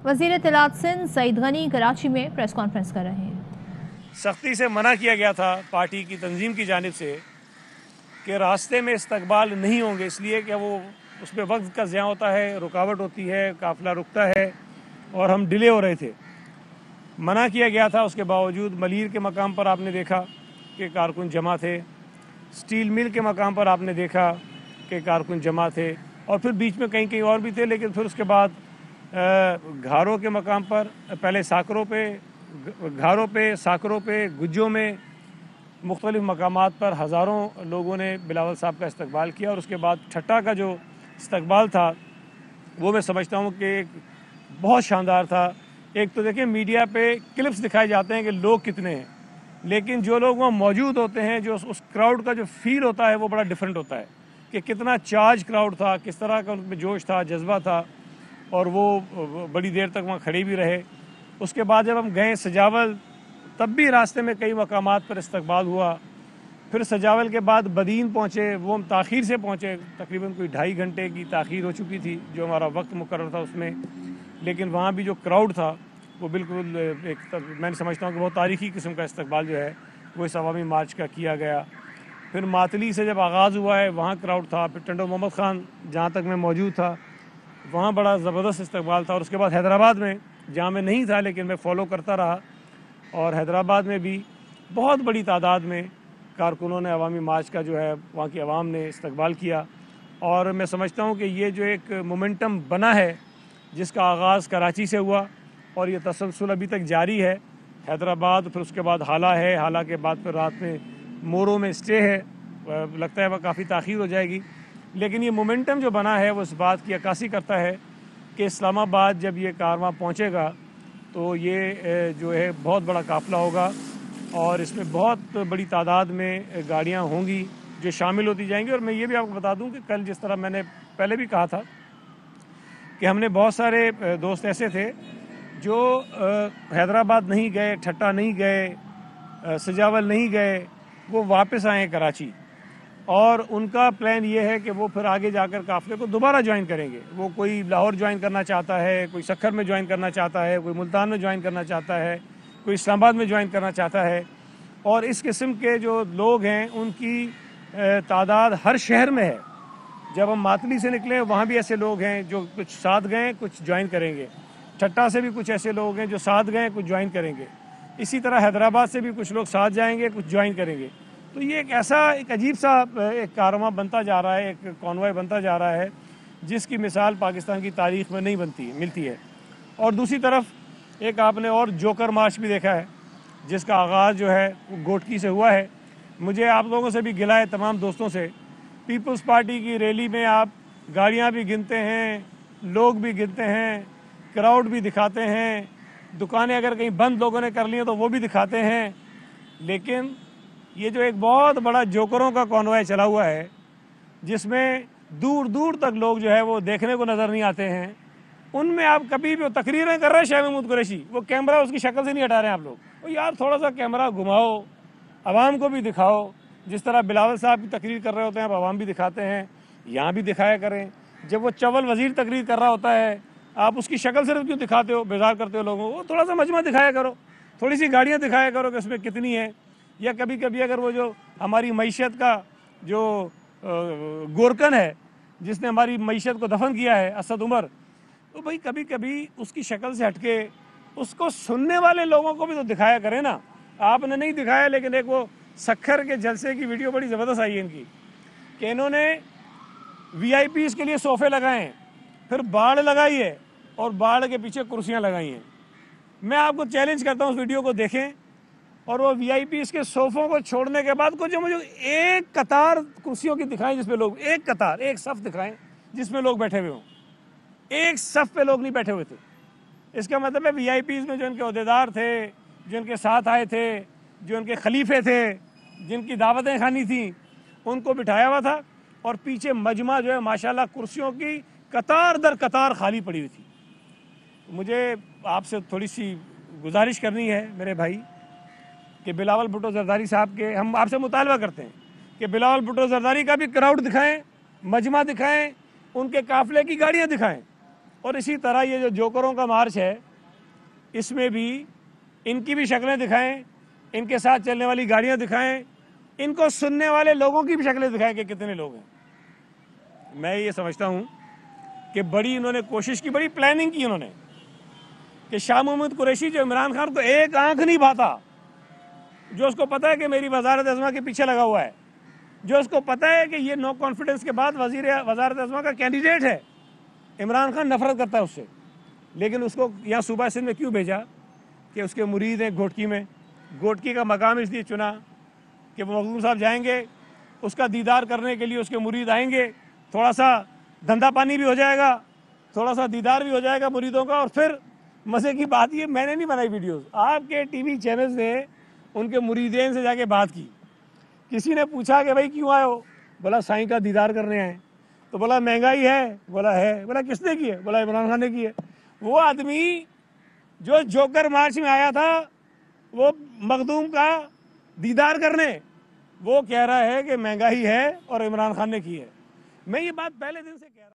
وزیر اطلاعات سندھ سعید غنی کراچی میں پریس کانفرنس کر رہے ہیں۔ سختی سے منع کیا گیا تھا پارٹی کی تنظیم کی جانب سے کہ راستے میں استقبال نہیں ہوں گے، اس لیے کہ وہ اس میں وقت کا ضیاع ہوتا ہے، رکاوٹ ہوتی ہے، قافلہ رکتا ہے اور ہم ڈیلے ہو رہے تھے۔ منع کیا گیا تھا، اس کے باوجود ملیر کے مقام پر آپ نے دیکھا کہ کارکن جمع تھے، سٹیل مل کے مقام پر آپ نے دیکھا کہ کارکن جمع تھے، اور پھر بیچ میں کہیں کہیں اور بھی تھے، لیکن پھر اس کے بعد گھاروں کے مقام پر پہلے گھاروں پہ ساکروں پہ گجوں میں مختلف مقامات پر ہزاروں لوگوں نے بلاول صاحب کا استقبال کیا، اور اس کے بعد ٹھٹا کا جو استقبال تھا وہ میں سمجھتا ہوں کہ ایک بہت شاندار تھا۔ ایک تو دیکھیں میڈیا پہ کلپس دکھائے جاتے ہیں کہ لوگ کتنے ہیں، لیکن جو لوگ وہاں موجود ہوتے ہیں، جو اس کراؤڈ کا جو فیل ہوتا ہے وہ بڑا ڈیفرنٹ ہوتا ہے کہ کتنا چارج کراؤڈ تھا، کس طرح کا ان میں جوش تھا، جذبہ تھا، اور وہ بڑی دیر تک وہاں کھڑے بھی رہے۔ اس کے بعد جب ہم گئے سجاول، تب بھی راستے میں کئی مقامات پر استقبال ہوا۔ پھر سجاول کے بعد بدین پہنچے، وہ ہم تاخیر سے پہنچے، تقریباً کوئی 2.5 گھنٹے کی تاخیر ہو چکی تھی جو ہمارا وقت مقرر تھا اس میں، لیکن وہاں بھی جو کراؤڈ تھا وہ بالکل میں سمجھتا ہوں کہ بہت تاریخی قسم کا استقبال جو ہے وہ اس عوامی مارچ کا کیا گیا۔ پھر ماتلی سے جب آغاز ہوا ہے وہاں کراؤڈ تھا، پھر ٹنڈو محمد خان جہاں تک میں موجود تھا وہاں بڑا زبردست استقبال تھا، اور اس کے بعد حیدرآباد میں جہاں میں نہیں تھا لیکن میں فالو کرتا رہا، اور حیدرآباد میں بھی بہت بڑی تعداد میں کارکنوں نے عوامی مارچ کا جو ہے وہاں کی عوام نے استقبال کیا۔ اور میں سمجھتا ہوں کہ یہ جو ایک مومنٹم بنا ہے جس کا آغاز کراچی سے ہوا اور یہ تسلسل ابھی تک جاری ہے، حیدرآباد، پھر اس کے بعد حالہ ہے، حالہ کے بعد پھر رات میں مورو میں اسٹے ہے، لگتا ہے وہ کافی تاخیر ہو جائے گی، لیکن یہ مومنٹم جو بنا ہے وہ اس بات کی عکاسی کرتا ہے کہ اسلام آباد جب یہ کارواں پہنچے گا تو یہ جو ہے بہت بڑا قافلہ ہوگا، اور اس میں بہت بڑی تعداد میں گاڑیاں ہوں گی جو شامل ہوتی جائیں گی۔ اور میں یہ بھی آپ کو بتا دوں کہ کل جس طرح میں نے پہلے بھی کہا تھا کہ ہم نے بہت سارے دوست ایسے تھے جو حیدرآباد نہیں گئے، ٹھٹا نہیں گئے، سجاول نہیں گئے، وہ واپس آئے ہیں کراچی، اور ان کا پلان یہ ہے کہ وہ پھر آگے جا کر قافلے کو دوبارہ جوائن کریں گے۔ وہ کوئی لاہور جوائن کرنا چاہتا ہے، کوئی سکھر میں جوائن کرنا چاہتا ہے، کوئی ملتان میں جوائن کرنا چاہتا ہے، کوئی اسلام آباد میں جوائن کرنا چاہتا ہے، اور اس قسم کے جو لوگ ہیں ان کی تعداد ہر شہر میں ہے۔ جب ہم ماتلی سے نکلے وہاں بھی ایسے لوگ ہیں جو کچھ ساتھ گئے کچھ جوائن کریں گے، ٹھٹا سے بھی کچھ ایسے لوگ ہیں جو ساتھ گئے کچھ جوائن کریں گے، اسی طرح حیدرآباد سے بھی کچھ لوگ ساتھ جائیں گے کچھ جوائن کریں گے۔ تو یہ ایک عجیب سا ایک کارواں بنتا جا رہا ہے، ایک کانوائے بنتا جا رہا ہے جس کی مثال پاکستان کی تاریخ میں نہیں ملتی ہے۔ اور دوسری طرف ایک آپ نے اور جوکر مارچ بھی دیکھا ہے جس کا آغاز جو ہے وہ گوٹکی سے ہوا ہے۔ مجھے آپ لوگوں سے بھی گلہ ہے، تمام دوستوں سے، پیپلز پارٹی کی ریلی میں آپ گاڑیاں بھی گنتے ہیں، لوگ بھی گنتے ہیں، کراؤڈ بھی دکھاتے ہیں، دکانیں اگر کہیں بند لوگوں نے کر لی ہیں تو وہ بھی دکھاتے ہیں، لیکن یہ جو ایک بہت بڑا جوکروں کا کانوائے چلا ہوا ہے جس میں دور دور تک لوگ جو ہے وہ دیکھنے کو نظر نہیں آتے ہیں، ان میں آپ کبھی بھی تقریریں کر رہے ہیں شاہ محمود قریشی، وہ کیمرہ اس کی شکل سے نہیں ہٹا رہے ہیں آپ لوگ، وہ یار تھوڑا سا کیمرہ گھماؤ، عوام کو بھی دکھاؤ، جس طرح بلاول صاحب کی تقریر کر رہے ہوتے ہیں آپ عوام بھی دکھاتے ہیں، یہاں بھی دکھایا کریں۔ جب وہ چول وزیر تقریر کر رہا ہوتا ہے آپ اس کی شکل صرف کیوں دکھاتے ہو، بیزار کرتے ہو لوگوں کو، تھوڑا سا مجمع دکھایا کرو، تھوڑی سی گاڑیاں دکھایا کرو کہ اس میں کتنی ہیں، یا کبھی کبھی اگر وہ جو ہماری معیشت کا جو گورکن ہے جس نے ہماری معیشت کو دفن کیا ہے اسد عمر، تو بھائی کبھی کبھی اس کی شکل سے ہٹ کے اس کو سننے والے لوگوں کو بھی تو دکھایا کریں نا۔ آپ نے نہیں دکھایا، لیکن ایک وہ سکھر کے جلسے کی ویڈیو بڑی زبردست آئی ہے ان کی کہ انہوں نے وی آئی پیز کے لیے صوفے لگائے ہیں، پھر باڑ لگائی ہے اور باڑ کے پیچھے کرسیاں لگائی ہیں۔ میں آپ کو چیلنج کرتا ہوں اس ویڈیو کو دیکھیں، اور وہ وی آئی پیز کے صوفوں کو چھوڑنے کے بعد کچھ مجھے ایک قطار کرسیوں کی دکھائیں جس پہ لوگ، ایک قطار، ایک صف دکھائیں جس میں لوگ بیٹھے ہوئے ہوں، ایک صف پہ لوگ نہیں بیٹھے ہوئے تھے۔ اس کا مطلب ہے وی آئی پیز میں جو ان کے عہدیدار تھے، جو ان کے ساتھ آئے تھے، جو ان کے خلیفے تھے، جن کی دعوتیں کھانی تھیں، ان کو بٹھایا ہوا تھا، اور پیچھے مجمع جو ہے ماشاءاللہ کرسیوں کی قطار در قطار خالی پڑی ہوئی تھی۔ مجھے آپ سے تھوڑی سی گزارش کرنی ہے میرے بھائی کہ بلاول بھٹو زرداری صاحب کے، ہم آپ سے مطالبہ کرتے ہیں کہ بلاول بھٹو زرداری کا بھی کراؤڈ دکھائیں، مجمع دکھائیں، ان کے قافلے کی گاڑیاں دکھائیں، اور اسی طرح یہ جو جوکروں کا مارچ ہے اس میں بھی ان کی بھی شکلیں دکھائیں, ان کے ساتھ چلنے والی گاڑیاں دکھائیں, ان کو سننے والے لوگوں کی بھی شکلیں دکھائیں کہ کتنے لوگ ہیں. میں یہ سمجھتا ہوں کہ بڑی انہوں نے کوشش کی, بڑی پلاننگ کی انہوں نے کہ شاہ محمود قریشی جو عمران خان کو ایک آنکھ نہیں بھاتا, جو اس کو پتہ ہے کہ میری وزارت عظمیٰ کے پیچھے لگا ہوا ہے, جو اس کو پتہ ہے کہ یہ نو کانفیڈنس کے بعد وزارت عظمیٰ کا کینڈیڈیٹ ہے, عمران خان نفرت کرتا ہے اس سے, لیکن اس کو یہاں صوبہ سندھ میں کیوں بھیجا کہ اس کے مرید ہیں گھوٹکی میں. گھوٹکی کا مقام اس لیے چنا کہ وہ مخدوم صاحب جائیں گے, اس کا دیدار کرنے کے لیے اس کے مرید آئیں گے, تھوڑا سا دھندا پانی بھی ہو جائے گا, تھوڑا سا دیدار بھی ہو جائے گا مریدوں کا. اور پھر مزے کی بات یہ, میں نے نہیں بنائی ویڈیوز, آپ کے ٹی وی چینلز نے ان کے مریدین سے جا کے بات کی. کسی نے پوچھا کہ بھائی کیوں آئے ہو, بولا سائیں کا دیدار کرنے آئے. تو بولا مہنگائی ہے, بولا ہے. بولا کس نے کی ہے, بولا عمران خان نے کی ہے. وہ آدمی جو جوکر مارچ میں آیا تھا وہ مخدوم کا دیدار کرنے, وہ کہہ رہا ہے کہ مہنگائی ہے اور عمران خان نے کی ہے. میں یہ بات پہلے دن سے کہہ رہا ہوں.